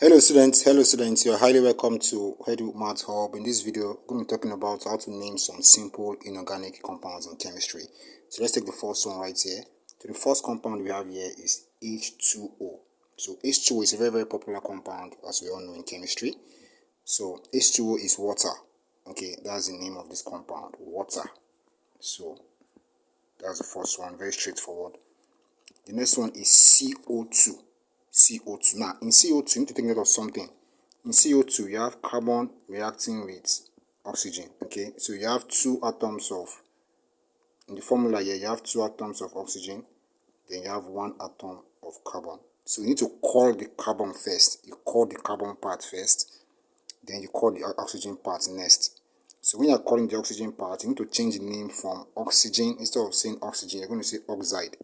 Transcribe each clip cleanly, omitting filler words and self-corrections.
Hello students, you are highly welcome to Edu Math Hub. In this video, I'm going to be talking about how to name some simple inorganic compounds in chemistry. So let's take the first one right here. So the first compound we have here is H2O. So H2O is a very popular compound, as we all know, in chemistry. So H2O is water. Okay, that's the name of this compound, water. So that's the first one, very straightforward. The next one is CO2. CO2. Now, in CO2, you need to take note of something. In CO2, you have carbon reacting with oxygen. Okay, so you have two atoms of, in the formula here, you have two atoms of oxygen, then you have one atom of carbon. So you need to call the carbon first. You call the carbon part first, then you call the oxygen part next. So when you are calling the oxygen part, you need to change the name from oxygen. Instead of saying oxygen, you're going to say oxide.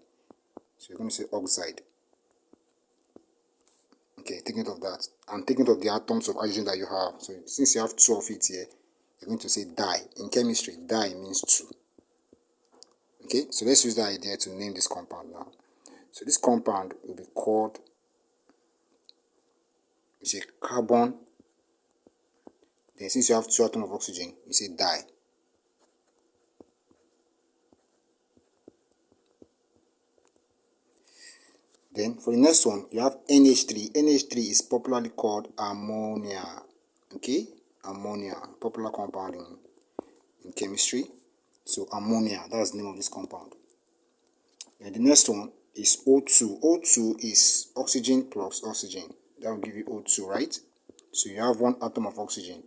So you're going to say oxide. Okay, take note of that. And take note of the atoms of hydrogen that you have. So since you have two of it here, you're going to say di. In chemistry, di means two. Okay, so let's use that idea to name this compound now. So this compound will be called, you say carbon. Then since you have two atoms of oxygen, you say di. Then for the next one, you have NH3. NH3 is popularly called ammonia. Okay, ammonia, popular compound in chemistry. So ammonia, that's the name of this compound. And the next one is O2. O2 is oxygen plus oxygen. That will give you O2, right? So you have one atom of oxygen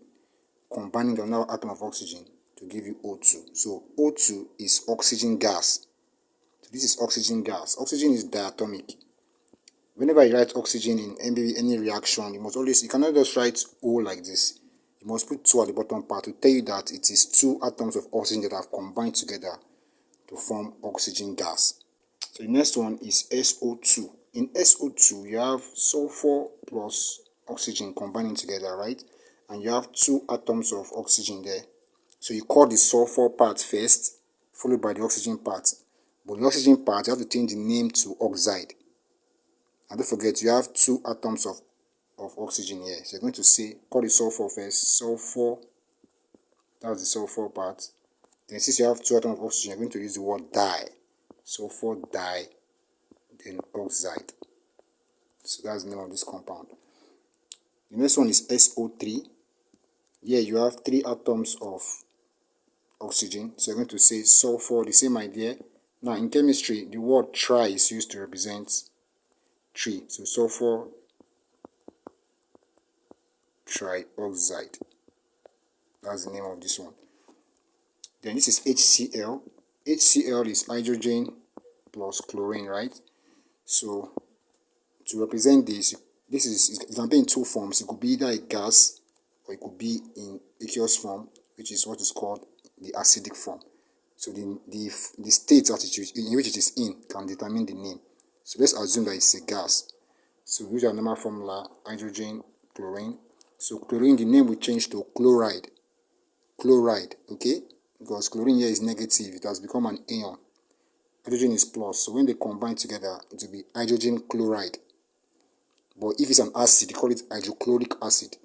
combining with another atom of oxygen to give you O2. So O2 is oxygen gas. So this is oxygen gas. Oxygen is diatomic. Whenever you write oxygen in any reaction, you cannot just write O like this. You must put 2 at the bottom part to tell you that it is two atoms of oxygen that have combined together to form oxygen gas. So the next one is SO2. In SO2, you have sulfur plus oxygen combining together, right? And you have two atoms of oxygen there. So you call the sulfur part first, followed by the oxygen part. But the oxygen part, you have to change the name to oxide. And don't forget, you have two atoms of oxygen here. So you're going to say, call the sulfur first, sulfur, that's the sulfur part. Then since you have two atoms of oxygen, you're going to use the word di. Sulfur di, then oxide. So that's the name of this compound. The next one is SO3. Here you have three atoms of oxygen. So you're going to say sulfur, the same idea. Now in chemistry, the word tri is used to represent 3. So sulfur trioxide. That's the name of this one. Then this is HCl. HCl is hydrogen plus chlorine, right? So to represent this it can be in two forms. It could be either a gas or it could be in aqueous form, which is what is called the acidic form. So the state attitude in which it is in can determine the name. So let's assume that it's a gas. So use our normal formula, hydrogen, chlorine. So chlorine, the name will change to chloride. Chloride, okay? Because chlorine here is negative, it has become an ion. Hydrogen is plus, so when they combine together, it will be hydrogen chloride. But if it's an acid, they call it hydrochloric acid.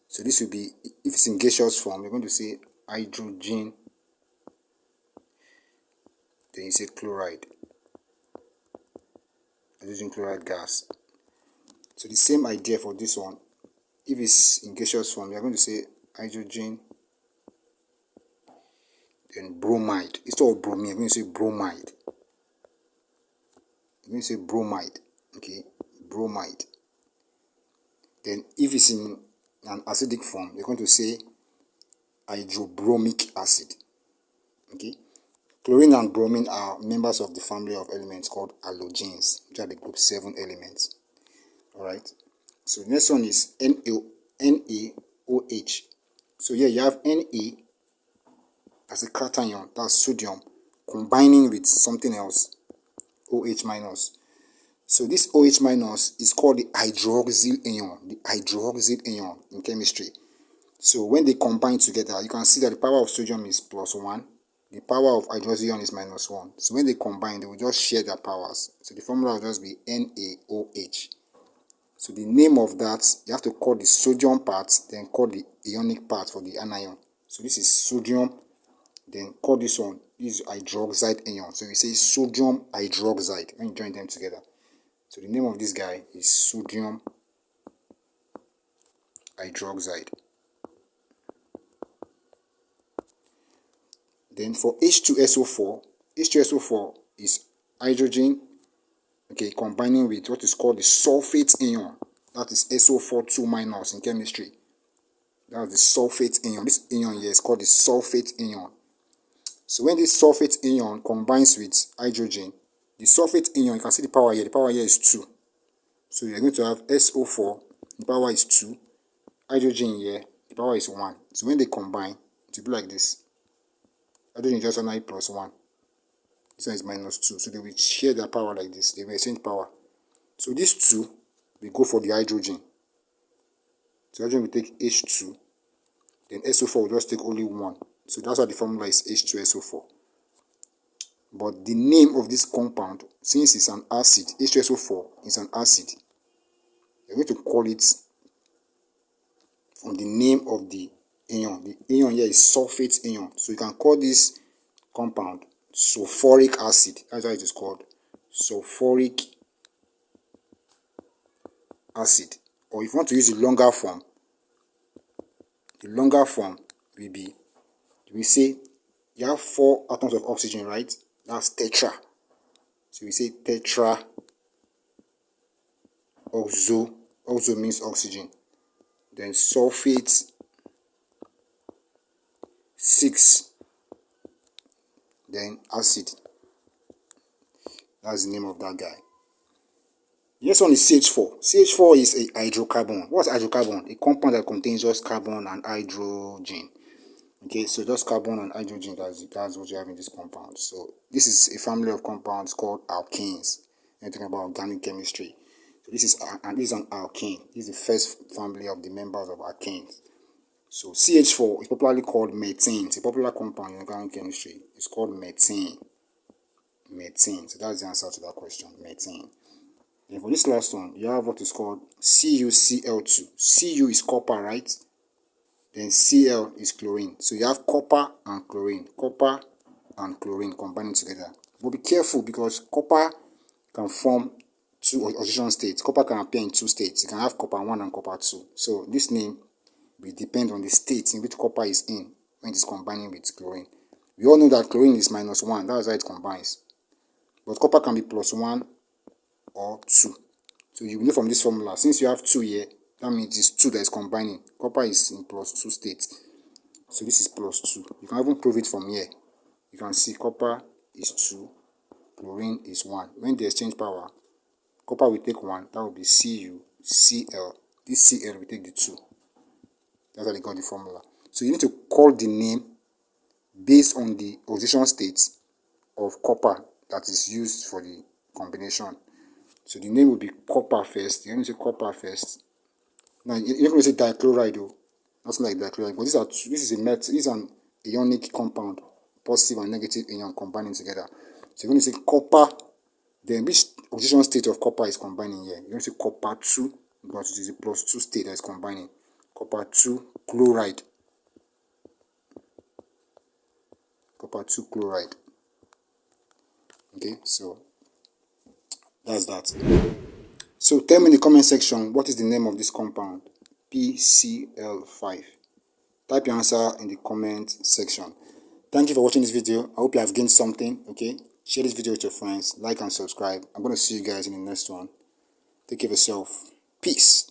So this will be, if it's in gaseous form, you're going to say hydrogen, then you say chloride. Hydrogen chloride gas. So the same idea for this one. If it's in gaseous form, you're going to say hydrogen, then bromide. Instead of bromine, you're going to say bromide. You're going to say bromide. Okay, bromide. Then if it's in an acidic form, you're going to say hydrobromic acid. Okay, chlorine and bromine are members of the family of elements called halogens, which are the group 7 elements. Alright, so the next one is NaOH. So here you have Na as a cation, that's sodium, combining with something else, OH minus. So this OH minus is called the hydroxyl ion in chemistry. So when they combine together, you can see that the power of sodium is +1, the power of hydroxyl ion is -1. So when they combine, they will just share their powers. So the formula will just be NaOH. So the name of that, you have to call the sodium part, then call the ionic part for the anion. So this is sodium, then call this one, this is hydroxide ion. So we say sodium hydroxide when you join them together. So the name of this guy is sodium hydroxide. Then for H2SO4, H2SO4 is hydrogen, okay, combining with what is called the sulfate ion. That is SO4 2- in chemistry. That's the sulfate ion. This ion here is called the sulfate ion. So when this sulfate ion combines with hydrogen, the sulfate ion, you can see the power here. The power here is 2. So you're going to have SO4, the power is 2. Hydrogen here, the power is 1. So when they combine, it will be like this. Hydrogen is just only plus 1. This one is minus 2. So they will share their power like this. They will exchange power. So these two will go for the hydrogen. So hydrogen will take H2. Then SO4 will just take only 1. So that's why the formula is H2SO4. But the name of this compound, since it's an acid, H2SO4 is an acid, you're going to call it from the name of the ion. The ion here is sulfate ion. So you can call this compound sulfuric acid. That's why it is called sulfuric acid. Or if you want to use the longer form will be, we say you have 4 atoms of oxygen, right? That's tetra. So we say tetra oxo. Oxo means oxygen. Then sulfate 6. Then acid. That's the name of that guy. The next one is CH4. CH4 is a hydrocarbon. What's hydrocarbon? A compound that contains just carbon and hydrogen. Okay, so just carbon and hydrogen, that's what you have in this compound. So this is a family of compounds called alkanes. We're talking about organic chemistry. So this is an alkane. This is the first family of the members of alkanes. So CH4 is popularly called methane. It's a popular compound in organic chemistry. It's called methane. Methane. So that's the answer to that question. Methane. Then for this last one, you have what is called CuCl2. Cu is copper, right? Then Cl is chlorine. So you have copper and chlorine. Copper and chlorine combining together. But be careful because copper can form 2 oxidation states. Copper can appear in 2 states. You can have copper 1 and copper 2. So this name will depend on the state in which copper is in when it is combining with chlorine. We all know that chlorine is minus 1. That's how it combines. But copper can be plus 1 or 2. So you know from this formula, since you have 2 here, that means it's 2 that is combining. Copper is in plus 2 state. So this is plus 2. You can even prove it from here. You can see copper is 2, chlorine is 1. When they exchange power, copper will take 1. That will be Cu, Cl. This Cl will take the 2. That's how they got the formula. So you need to call the name based on the oxidation state of copper that is used for the combination. So the name will be copper first. You're going to say copper first. Now you're not going to say dichloride though. Nothing like dichloride. But this is an ionic compound, positive and negative ion combining together. So you're going to say copper. Then which oxidation state of copper is combining here? You're going to say copper 2 because it is a plus 2 state that is combining. Copper 2 chloride. Copper 2 chloride. Okay, so that's that. So tell me in the comment section, what is the name of this compound? PCl5. Type your answer in the comment section. Thank you for watching this video. I hope you have gained something. Okay, share this video with your friends, like and subscribe. I'm going to see you guys in the next one. Take care of yourself. Peace.